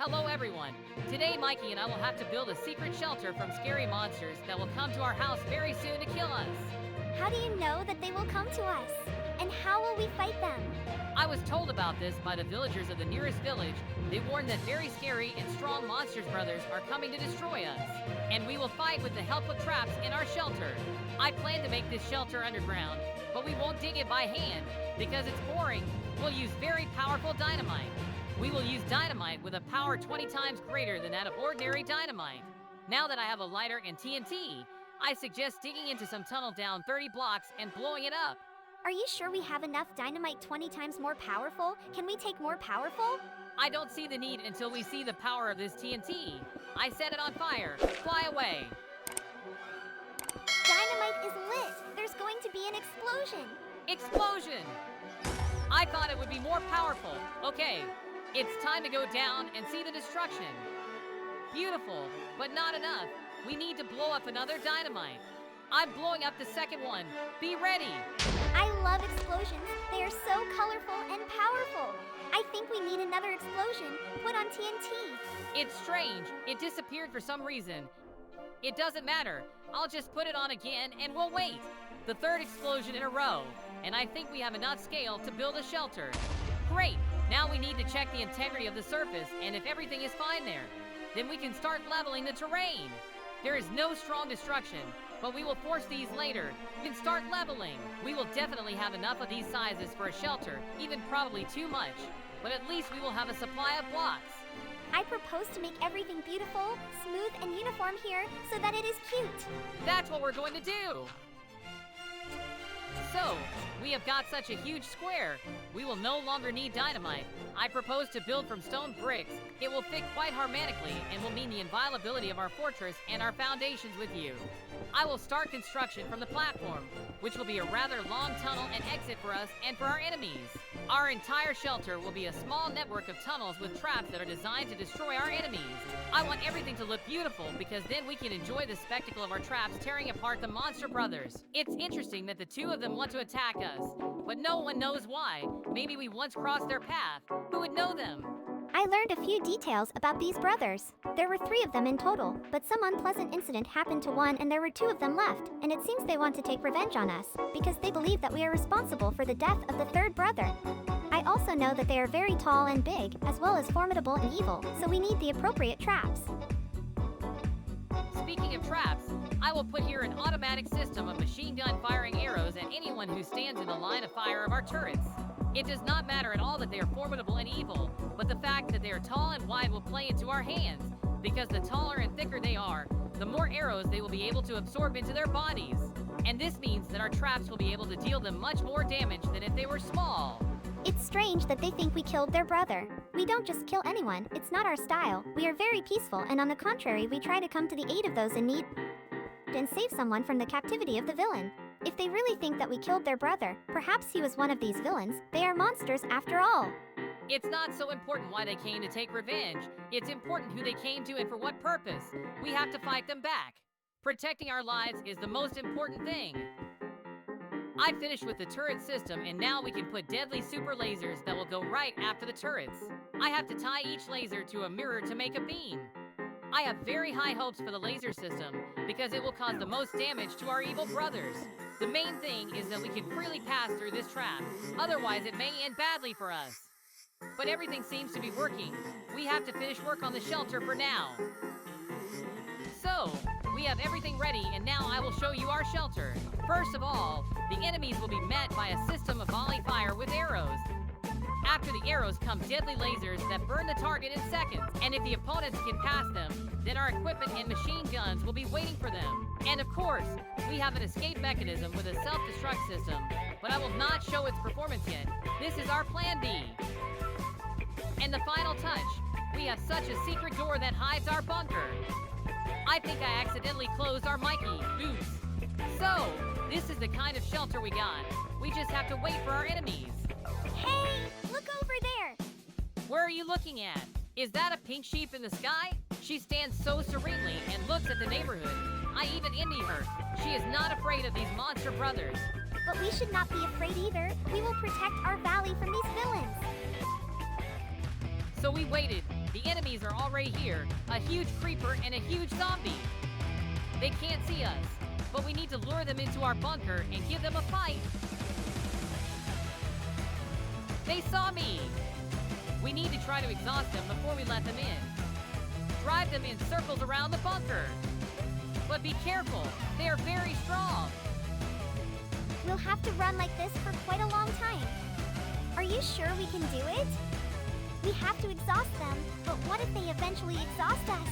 Hello everyone! Today Mikey and I will have to build a secret shelter from scary monsters that will come to our house very soon to kill us. How do you know that they will come to us? And how will we fight them? I was told about this by the villagers of the nearest village. They warned that very scary and strong monsters brothers are coming to destroy us. And we will fight with the help of traps in our shelter. I plan to make this shelter underground, but we won't dig it by hand because it's boring. We'll use very powerful dynamite. We will use dynamite with a power 20 times greater than that of ordinary dynamite. Now that I have a lighter and TNT, I suggest digging into some tunnel down 30 blocks and blowing it up. Are you sure we have enough dynamite 20 times more powerful? Can we take more powerful? I don't see the need until we see the power of this TNT. I set it on fire. Fly away. Dynamite is lit. There's going to be an explosion. Explosion! I thought it would be more powerful. Okay, it's time to go down and see the destruction. Beautiful, but not enough. We need to blow up another dynamite. I'm blowing up the second one. Be ready. I love explosions. They are so colorful and powerful. I think we need another explosion. Put on TNT. It's strange. It disappeared for some reason. It doesn't matter. I'll just put it on again and we'll wait. The third explosion in a row. And I think we have enough scale to build a shelter. Great! Now we need to check the integrity of the surface, and if everything is fine there, then we can start leveling the terrain. There is no strong destruction, but we will force these later. We can start leveling. We will definitely have enough of these sizes for a shelter, even probably too much. But at least we will have a supply of blocks. I propose to make everything beautiful, smooth, and uniform here so that it is cute. That's what we're going to do! So, we have got such a huge square. We will no longer need dynamite. I propose to build from stone bricks. It will fit quite harmonically and will mean the inviolability of our fortress and our foundations with you. I will start construction from the platform, which will be a rather long tunnel and exit for us and for our enemies. Our entire shelter will be a small network of tunnels with traps that are designed to destroy our enemies. I want everything to look beautiful because then we can enjoy the spectacle of our traps tearing apart the monster brothers. It's interesting that the two of them want to attack us, but no one knows why. Maybe we once crossed their path. Who would know them? I learned a few details about these brothers. There were 3 of them in total, but some unpleasant incident happened to one and there were 2 of them left, and it seems they want to take revenge on us, because they believe that we are responsible for the death of the 3rd brother. I also know that they are very tall and big, as well as formidable and evil, so we need the appropriate traps. Speaking of traps, I will put here an automatic system of machine gun firing arrows at anyone who stands in the line of fire of our turrets. It does not matter at all that they are formidable and evil, but the fact that they are tall and wide will play into our hands, because the taller and thicker they are, the more arrows they will be able to absorb into their bodies. And this means that our traps will be able to deal them much more damage than if they were small. It's strange that they think we killed their brother. We don't just kill anyone, it's not our style. We are very peaceful, and on the contrary, we try to come to the aid of those in need and save someone from the captivity of the villain. If they really think that we killed their brother, perhaps he was one of these villains. They are monsters after all. It's not so important why they came to take revenge. It's important who they came to and for what purpose. We have to fight them back. Protecting our lives is the most important thing. I finished with the turret system, and now we can put deadly super lasers that will go right after the turrets. I have to tie each laser to a mirror to make a beam. I have very high hopes for the laser system because it will cause the most damage to our evil brothers. The main thing is that we can freely pass through this trap, otherwise it may end badly for us. But everything seems to be working. We have to finish work on the shelter for now. So, we have everything ready, and now I will show you our shelter. First of all, the enemies will be met by a system of volley fire with arrows. After the arrows come deadly lasers that burn the target in seconds, and if the opponents can pass them, then our equipment and machine guns will be waiting for them. And of course, we have an escape mechanism with a self-destruct system, but I will not show its performance yet. This is our plan B. And the final touch, we have such a secret door that hides our bunker. I think I accidentally closed our Mikey. Oops. So, this is the kind of shelter we got. We just have to wait for our enemies. Hey, look over there! Where are you looking at? Is that a pink sheep in the sky? She stands so serenely and looks at the neighborhood. I even envy her. She is not afraid of these monster brothers. But we should not be afraid either. We will protect our valley from these villains. So we waited. The enemies are already here. A huge creeper and a huge zombie. They can't see us, but we need to lure them into our bunker and give them a fight. They saw me. We need to try to exhaust them before we let them in. Drive them in circles around the bunker. But be careful, they are very strong. We'll have to run like this for quite a long time. Are you sure we can do it? We have to exhaust them, but what if they eventually exhaust us?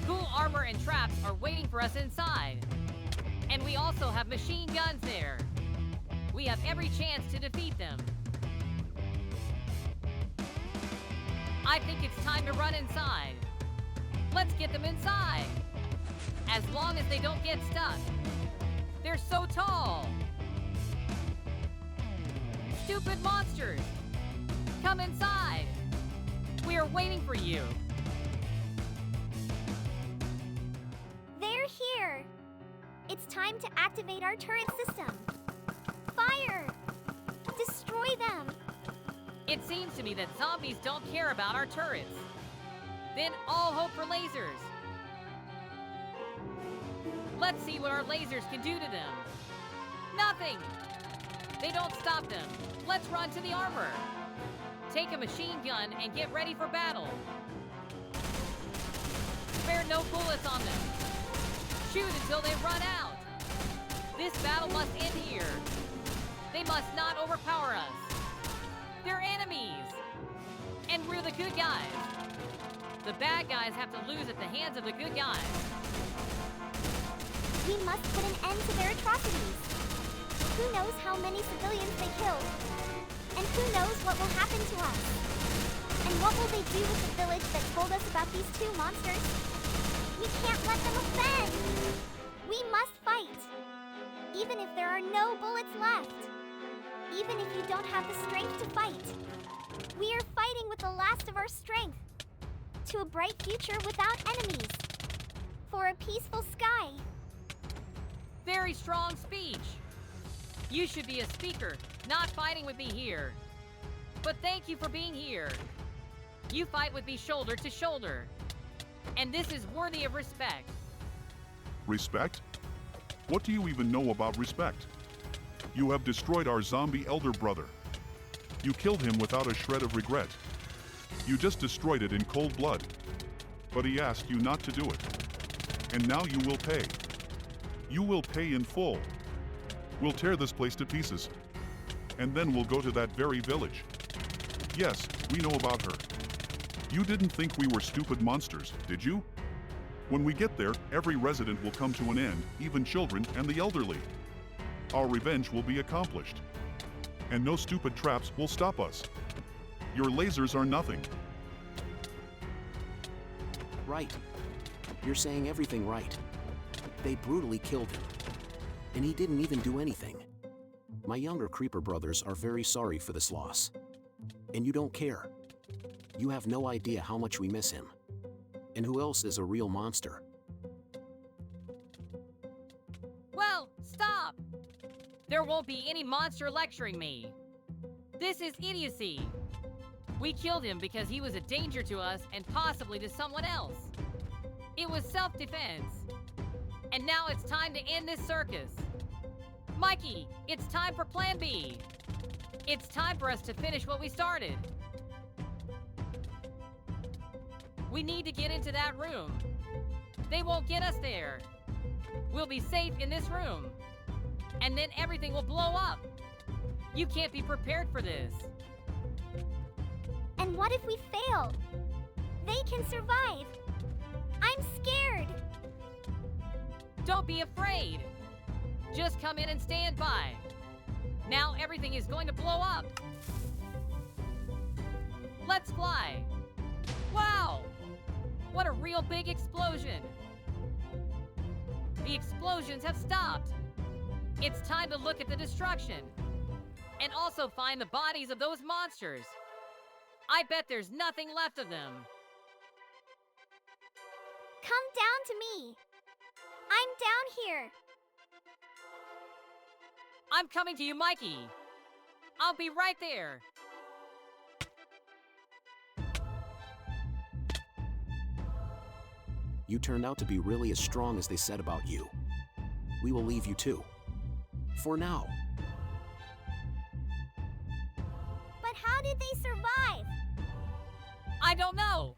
Cool armor and traps are waiting for us inside. And we also have machine guns there. We have every chance to defeat them. I think it's time to run inside. Let's get them inside. As long as they don't get stuck. They're so tall. Stupid monsters. Come inside. We are waiting for you. They're here. It's time to activate our turret system. Fire! Destroy them! It seems to me that zombies don't care about our turrets. Then all hope for lasers. Let's see what our lasers can do to them. Nothing! They don't stop them. Let's run to the armor. Take a machine gun and get ready for battle. Spare no bullets on them. Shoot until they run out. This battle must end here. They must not overpower us. They're enemies. And we're the good guys. The bad guys have to lose at the hands of the good guys. We must put an end to their atrocities. Who knows how many civilians they killed? And who knows what will happen to us? And what will they do with the village that told us about these two monsters? We can't let them offend! We must fight! Even if there are no bullets left. Even if you don't have the strength to fight. We are fighting with the last of our strength. To a bright future without enemies. For a peaceful sky. Very strong speech. You should be a speaker, not fighting with me here. But thank you for being here. You fight with me shoulder to shoulder. And this is worthy of respect. Respect? What do you even know about respect? You have destroyed our zombie elder brother. You killed him without a shred of regret. You just destroyed it in cold blood. But he asked you not to do it. And now you will pay. You will pay in full. We'll tear this place to pieces. And then we'll go to that very village. Yes, we know about her. You didn't think we were stupid monsters, did you? When we get there, every resident will come to an end, even children and the elderly. Our revenge will be accomplished. And no stupid traps will stop us. Your lasers are nothing. Right. You're saying everything right. They brutally killed him. And he didn't even do anything. My younger creeper brothers are very sorry for this loss. And you don't care. You have no idea how much we miss him. And who else is a real monster? Well, stop! There won't be any monster lecturing me. This is idiocy. We killed him because he was a danger to us and possibly to someone else. It was self-defense. And now it's time to end this circus. Mikey, it's time for Plan B. It's time for us to finish what we started. We need to get into that room. They won't get us there. We'll be safe in this room. And then everything will blow up. You can't be prepared for this. And what if we fail? They can survive. I'm scared. Don't be afraid. Just come in and stand by. Now everything is going to blow up. Let's fly. Wow! What a real big explosion. The explosions have stopped. It's time to look at the destruction. And also find the bodies of those monsters. I bet there's nothing left of them. Come down to me. I'm down here. I'm coming to you, Mikey. I'll be right there. You turned out to be really as strong as they said about you. We will leave you too. For now. But how did they survive? I don't know.